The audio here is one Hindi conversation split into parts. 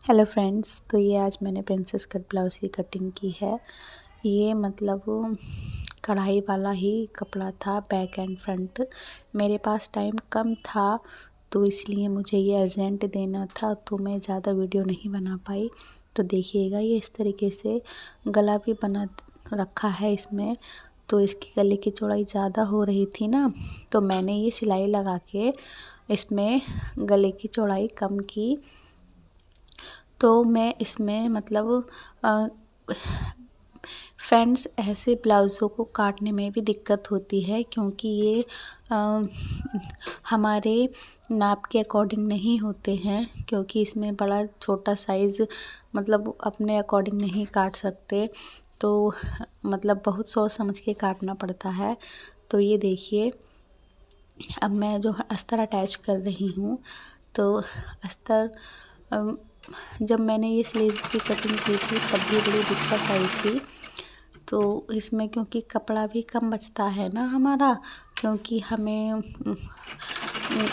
हेलो फ्रेंड्स, तो ये आज मैंने प्रिंसेस कट ब्लाउज़ की कटिंग की है। ये मतलब कढ़ाई वाला ही कपड़ा था, बैक एंड फ्रंट। मेरे पास टाइम कम था तो इसलिए मुझे ये अर्जेंट देना था, तो मैं ज़्यादा वीडियो नहीं बना पाई। तो देखिएगा, ये इस तरीके से गला भी बना रखा है इसमें। तो इसकी गले की चौड़ाई ज़्यादा हो रही थी ना, तो मैंने ये सिलाई लगा के इसमें गले की चौड़ाई कम की। तो मैं इसमें मतलब फ्रेंड्स, ऐसे ब्लाउज़ों को काटने में भी दिक्कत होती है, क्योंकि ये हमारे नाप के अकॉर्डिंग नहीं होते हैं। क्योंकि इसमें बड़ा छोटा साइज़ मतलब अपने अकॉर्डिंग नहीं काट सकते, तो मतलब बहुत सोच समझ के काटना पड़ता है। तो ये देखिए, अब मैं जो अस्तर अटैच कर रही हूँ, तो अस्तर जब मैंने ये स्लीव्स की कटिंग की थी तब भी बड़ी दिक्कत आई थी। तो इसमें क्योंकि कपड़ा भी कम बचता है ना हमारा, क्योंकि हमें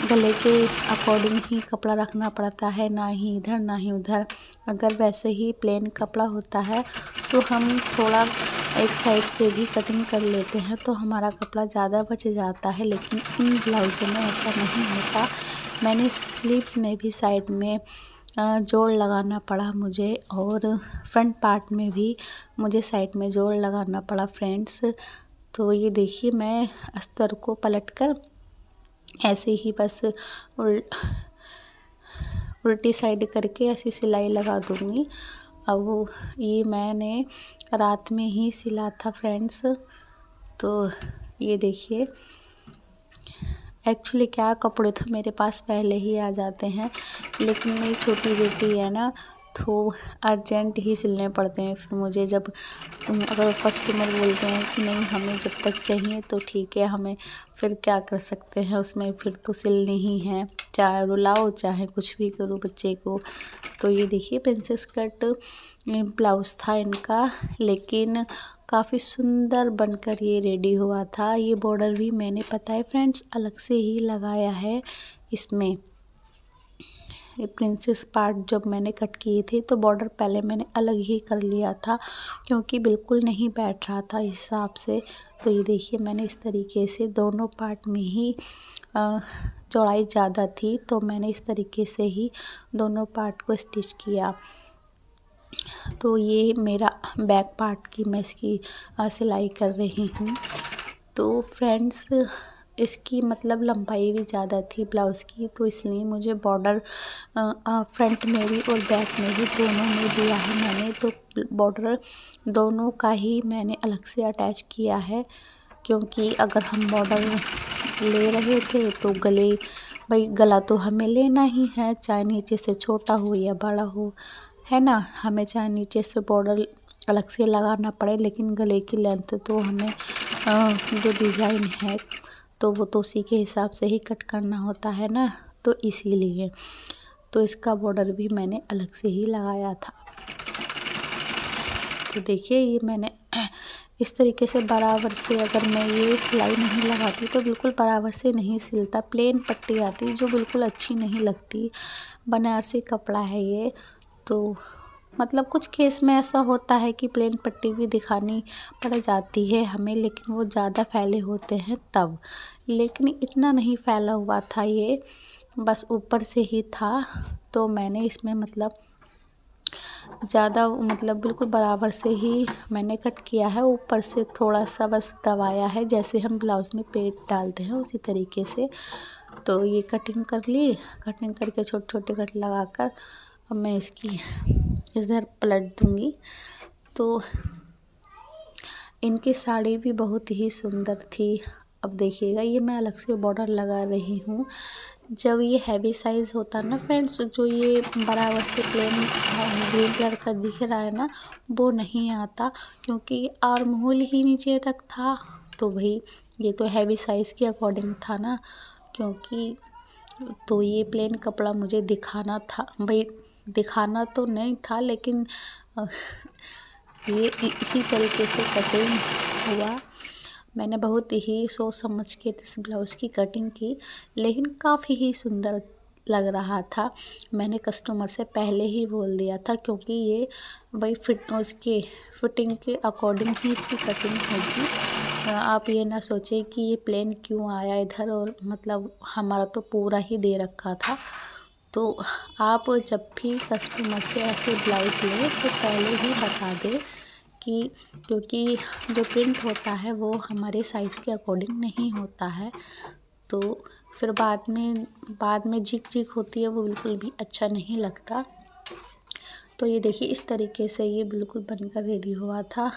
गले के अकॉर्डिंग ही कपड़ा रखना पड़ता है, ना ही इधर ना ही उधर। अगर वैसे ही प्लेन कपड़ा होता है तो हम थोड़ा एक साइड से भी कटिंग कर लेते हैं तो हमारा कपड़ा ज़्यादा बच जाता है, लेकिन इन ब्लाउज़ों में ऐसा नहीं होता। मैंने स्लीव्स में भी साइड में जोड़ लगाना पड़ा मुझे, और फ्रंट पार्ट में भी मुझे साइड में जोड़ लगाना पड़ा फ्रेंड्स। तो ये देखिए, मैं अस्तर को पलटकर ऐसे ही बस उल्टी साइड करके ऐसी सिलाई लगा दूँगी। अब ये मैंने रात में ही सिला था फ्रेंड्स। तो ये देखिए, एक्चुअली क्या, कपड़े तो मेरे पास पहले ही आ जाते हैं, लेकिन मेरी छोटी बेटी है ना, तो अर्जेंट ही सिलने पड़ते हैं। फिर मुझे जब अगर कस्टमर बोलते हैं कि नहीं हमें जब तक चाहिए तो ठीक है, हमें फिर क्या कर सकते हैं उसमें, फिर तो सिलनी ही है, चाहे रुलाओ चाहे कुछ भी करो बच्चे को। तो ये देखिए, प्रिंसेस कट ब्लाउज़ था इनका, लेकिन काफ़ी सुंदर बनकर ये रेडी हुआ था। ये बॉर्डर भी मैंने, पता है फ्रेंड्स, अलग से ही लगाया है इसमें। ये प्रिंसेस पार्ट जब मैंने कट किए थे तो बॉर्डर पहले मैंने अलग ही कर लिया था, क्योंकि बिल्कुल नहीं बैठ रहा था इस हिसाब से। तो ये देखिए, मैंने इस तरीके से दोनों पार्ट में ही चौड़ाई ज़्यादा थी, तो मैंने इस तरीके से ही दोनों पार्ट को स्टिच किया। तो ये मेरा बैक पार्ट की मैं इसकी सिलाई कर रही हूँ। तो फ्रेंड्स, इसकी मतलब लंबाई भी ज़्यादा थी ब्लाउज़ की, तो इसलिए मुझे बॉर्डर फ्रंट में भी और बैक में भी दोनों में दिया है मैंने। तो बॉर्डर दोनों का ही मैंने अलग से अटैच किया है, क्योंकि अगर हम बॉर्डर ले रहे थे तो गला तो हमें लेना ही है, चाहे नीचे से छोटा हो या बड़ा हो, है ना। हमें चाहे नीचे से बॉर्डर अलग से लगाना पड़े, लेकिन गले की लेंथ तो हमें जो डिज़ाइन है तो वो तो उसी के हिसाब से ही कट करना होता है ना, तो इसीलिए तो इसका बॉर्डर भी मैंने अलग से ही लगाया था। तो देखिए, ये मैंने इस तरीके से बराबर से, अगर मैं ये सिलाई नहीं लगाती तो बिल्कुल बराबर से नहीं सिलता, प्लेन पट्टी आती जो बिल्कुल अच्छी नहीं लगती। बनारसी कपड़ा है ये, तो मतलब कुछ केस में ऐसा होता है कि प्लेन पट्टी भी दिखानी पड़ जाती है हमें, लेकिन वो ज़्यादा फैले होते हैं तब। लेकिन इतना नहीं फैला हुआ था ये, बस ऊपर से ही था। तो मैंने इसमें मतलब ज़्यादा मतलब बिल्कुल बराबर से ही मैंने कट किया है, ऊपर से थोड़ा सा बस दबाया है, जैसे हम ब्लाउज़ में पेट डालते हैं उसी तरीके से। तो ये कटिंग कर ली, कटिंग करके छोटे छोटे कट लगाकर अब मैं इसकी इधर पलट दूँगी। तो इनकी साड़ी भी बहुत ही सुंदर थी। अब देखिएगा, ये मैं अलग से बॉर्डर लगा रही हूँ। जब ये हैवी साइज़ होता है ना फ्रेंड्स, जो ये बराबर से प्लेन ग्रीन कलर का दिख रहा है ना, वो नहीं आता, क्योंकि आर्म होल ही नीचे तक था। तो भाई ये तो हैवी साइज़ के अकॉर्डिंग था ना, क्योंकि तो ये प्लेन कपड़ा मुझे दिखाना था भाई, दिखाना तो नहीं था, लेकिन ये इसी तरीके से कटिंग हुआ। मैंने बहुत ही सोच समझ के इस ब्लाउज़ की कटिंग की, लेकिन काफ़ी ही सुंदर लग रहा था। मैंने कस्टमर से पहले ही बोल दिया था, क्योंकि ये भाई उसके फिटिंग के अकॉर्डिंग ही इसकी कटिंग होगी। आप ये ना सोचें कि ये प्लेन क्यों आया इधर, और मतलब हमारा तो पूरा ही दे रखा था। तो आप जब भी कस्टमर से ऐसे ब्लाउज़ लें तो पहले ही बता दें कि, क्योंकि जो प्रिंट होता है वो हमारे साइज़ के अकॉर्डिंग नहीं होता है, तो फिर बाद में झिक होती है, वो बिल्कुल भी अच्छा नहीं लगता। तो ये देखिए इस तरीके से ये बिल्कुल बनकर रेडी हुआ था।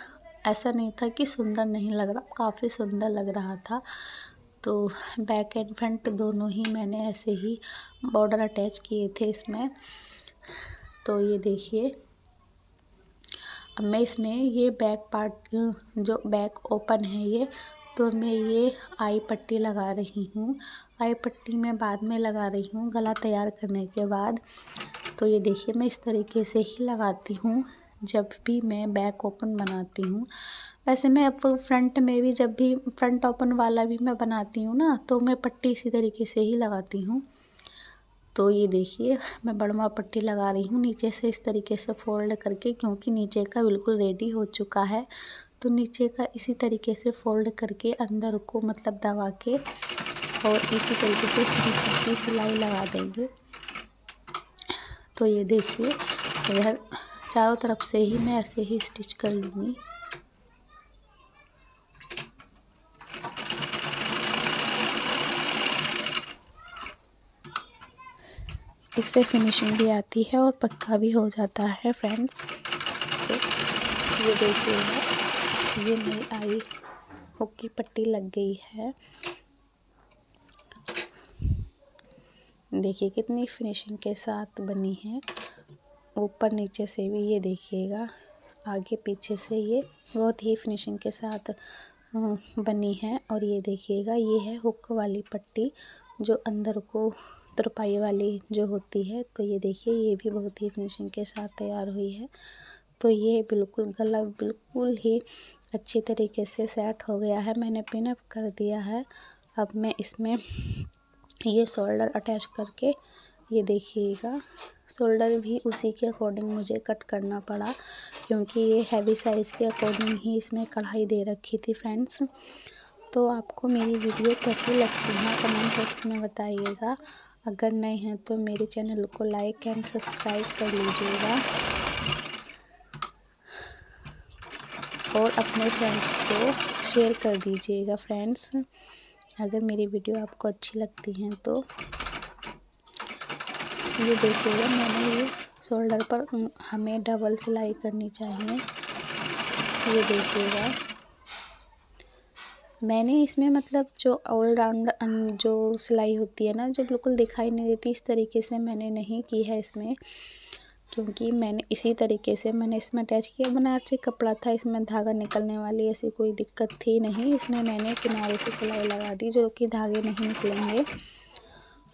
ऐसा नहीं था कि सुंदर नहीं लग रहा, काफ़ी सुंदर लग रहा था। तो बैक एंड फ्रंट दोनों ही मैंने ऐसे ही बॉर्डर अटैच किए थे इसमें। तो ये देखिए अब मैं इसमें ये बैक पार्ट, जो बैक ओपन है ये, तो मैं ये आई पट्टी लगा रही हूँ। आई पट्टी मैं बाद में लगा रही हूँ गला तैयार करने के बाद। तो ये देखिए मैं इस तरीके से ही लगाती हूँ जब भी मैं बैक ओपन बनाती हूँ। वैसे मैं अब फ्रंट में भी, जब भी फ्रंट ओपन वाला भी मैं बनाती हूँ ना, तो मैं पट्टी इसी तरीके से ही लगाती हूँ। तो ये देखिए मैं बड़मा पट्टी लगा रही हूँ नीचे से इस तरीके से फोल्ड करके, क्योंकि नीचे का बिल्कुल रेडी हो चुका है। तो नीचे का इसी तरीके से फोल्ड करके अंदर को मतलब दबा के और इसी तरीके से इसकी सिलाई लगा देंगे। तो ये देखिए इधर चारों तरफ से ही मैं ऐसे ही स्टिच कर लूँगी। इससे फिनिशिंग भी आती है और पक्का भी हो जाता है फ्रेंड्स। तो ये देखिएगा ये नई आई हुक की पट्टी लग गई है। देखिए कितनी फिनिशिंग के साथ बनी है, ऊपर नीचे से भी। ये देखिएगा आगे पीछे से ये बहुत ही फिनिशिंग के साथ बनी है। और ये देखिएगा ये है हुक वाली पट्टी, जो अंदर को तुरपाई वाली जो होती है। तो ये देखिए ये भी बहुत ही फिनिशिंग के साथ तैयार हुई है। तो ये बिल्कुल गला बिल्कुल ही अच्छी तरीके से सेट हो गया है, मैंने पिन अप कर दिया है। अब मैं इसमें ये शोल्डर अटैच करके, ये देखिएगा शोल्डर भी उसी के अकॉर्डिंग मुझे कट करना पड़ा, क्योंकि ये हैवी साइज़ के अकॉर्डिंग ही इसमें कढ़ाई दे रखी थी फ्रेंड्स। तो आपको मेरी वीडियो कैसी लगती है कमेंट बॉक्स में बताइएगा। अगर नए हैं तो मेरे चैनल को लाइक एंड सब्सक्राइब कर लीजिएगा और अपने फ्रेंड्स को शेयर कर दीजिएगा फ्रेंड्स, अगर मेरी वीडियो आपको अच्छी लगती हैं तो। ये देखिएगा मैंने ये शोल्डर पर हमें डबल सिलाई करनी चाहिए। ये देखिएगा मैंने इसमें मतलब जो ऑल राउंड जो सिलाई होती है ना, जो बिल्कुल दिखाई नहीं देती, इस तरीके से मैंने नहीं की है इसमें, क्योंकि मैंने इसी तरीके से मैंने इसमें अटैच किया। बनारसी कपड़ा था, इसमें धागा निकलने वाली ऐसी कोई दिक्कत थी नहीं। इसमें मैंने किनारे से सिलाई लगा दी जो कि धागे नहीं निकलेंगे,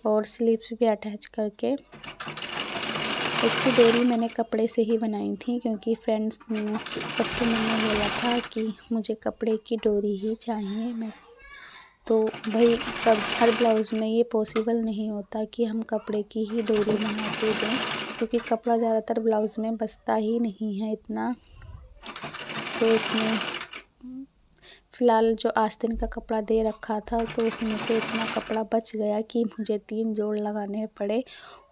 और स्लीव्स भी अटैच करके इसकी डोरी मैंने कपड़े से ही बनाई थी, क्योंकि फ्रेंड्स कस्टमर ने बोला था कि मुझे कपड़े की डोरी ही चाहिए। मैं तो भाई कब हर ब्लाउज़ में ये पॉसिबल नहीं होता कि हम कपड़े की ही डोरी बना के दें, क्योंकि कपड़ा ज़्यादातर ब्लाउज़ में बचता ही नहीं है इतना। तो इसमें फ़िलहाल जो आस्तीन का कपड़ा दे रखा था, तो उसमें से इतना कपड़ा बच गया कि मुझे 3 जोड़ लगाने पड़े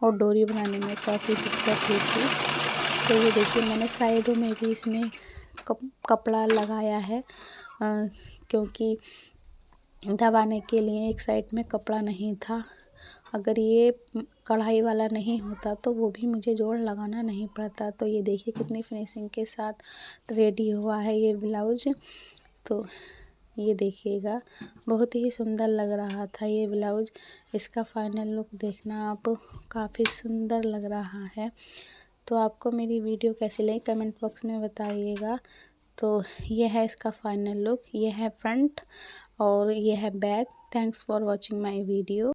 और डोरी बनाने में काफ़ी दिक्कत हुई थी। तो ये देखिए मैंने साइडों में भी इसमें कपड़ा लगाया है, क्योंकि दबाने के लिए एक साइड में कपड़ा नहीं था। अगर ये कढ़ाई वाला नहीं होता तो वो भी मुझे जोड़ लगाना नहीं पड़ता। तो ये देखिए कितनी फिनिशिंग के साथ रेडी हुआ है ये ब्लाउज। तो ये देखिएगा बहुत ही सुंदर लग रहा था ये ब्लाउज। इसका फाइनल लुक देखना आप, काफ़ी सुंदर लग रहा है। तो आपको मेरी वीडियो कैसी लगी कमेंट बॉक्स में बताइएगा। तो ये है इसका फाइनल लुक, ये है फ्रंट और ये है back. Thanks for watching my video.